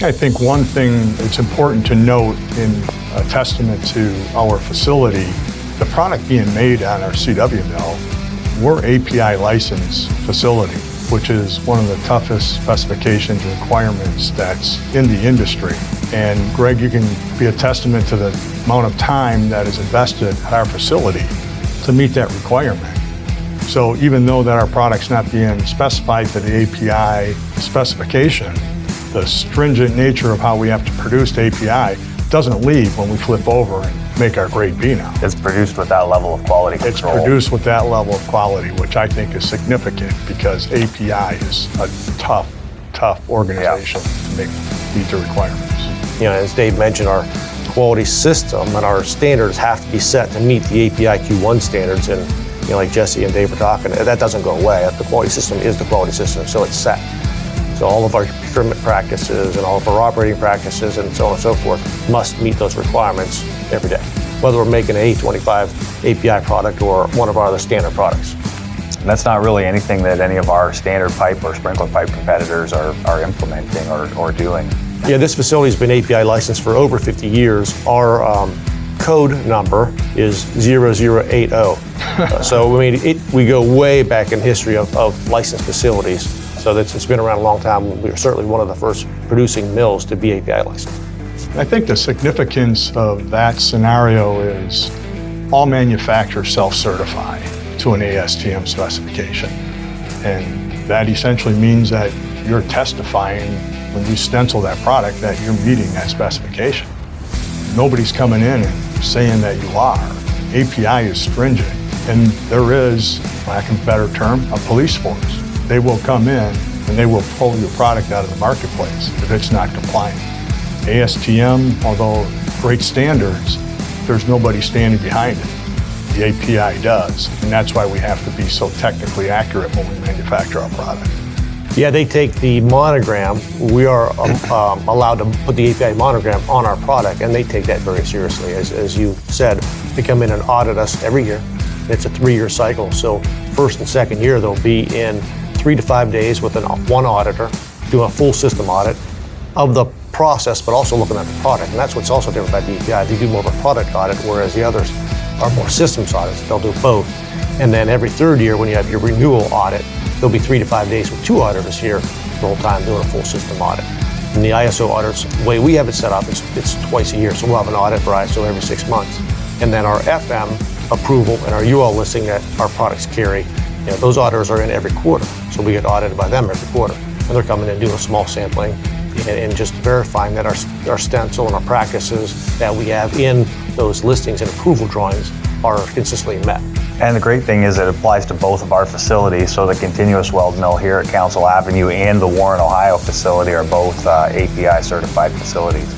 I think one thing that's important to note in a testament to our facility, the product being made on our CW mill, we're API licensed facility, which is one of the toughest specifications and requirements that's in the industry. And Greg, you can be a testament to the amount of time that is invested at our facility to meet that requirement. So even though that our product's not being specified to the API specification, the stringent nature of how we have to produce the API doesn't leave when we flip over and make our grade B now. It's produced with that level of quality control. It's produced with that level of quality, which I think is significant because API is a tough organization to meet the requirements. You know, as Dave mentioned, our quality system and our standards have to be set to meet the API Q1 standards, and you know, like Jesse and Dave were talking, that doesn't go away. The quality system is the quality system, so it's set. So all of our procurement practices and all of our operating practices and so on and so forth must meet those requirements every day, whether we're making an A25 API product or one of our other standard products. And that's not really anything that any of our standard pipe or sprinkler pipe competitors are implementing or doing. Yeah, this facility's been API licensed for over 50 years. Our code number is 0080. So I mean, we go way back in history of licensed facilities. So it's been around a long time. We're certainly one of the first producing mills to be API licensed. I think the significance of that scenario is all manufacturers self-certify to an ASTM specification. And that essentially means that you're testifying when you stencil that product that you're meeting that specification. Nobody's coming in and saying that you are. API is stringent, and there is, for lack of a better term, a police force. They will come in and they will pull your product out of the marketplace if it's not compliant. ASTM, although great standards, there's nobody standing behind it. The API does, and that's why we have to be so technically accurate when we manufacture our product. Yeah, they take the monogram. We are allowed to put the API monogram on our product, and they take that very seriously. As you said, they come in and audit us every year. It's a 3-year cycle, so first and second year they'll be in 3 to 5 days with one auditor doing a full system audit of the process, but also looking at the product. And that's what's also different about the API. They do more of a product audit, whereas the others are more systems audits. They'll do both. And then every third year, when you have your renewal audit, there'll be 3 to 5 days with 2 auditors here the whole time doing a full system audit. And the ISO audits, the way we have it set up, it's twice a year. So we'll have an audit for ISO every 6 months. And then our FM approval and our UL listing that our products carry, you know, those auditors are in every quarter. So we get audited by them every quarter. And they're coming in and doing a small sampling and just verifying that our stencil and our practices that we have in those listings and approval drawings are consistently met. And the great thing is it applies to both of our facilities. So the continuous weld mill here at Council Avenue and the Warren, Ohio facility are both API certified facilities.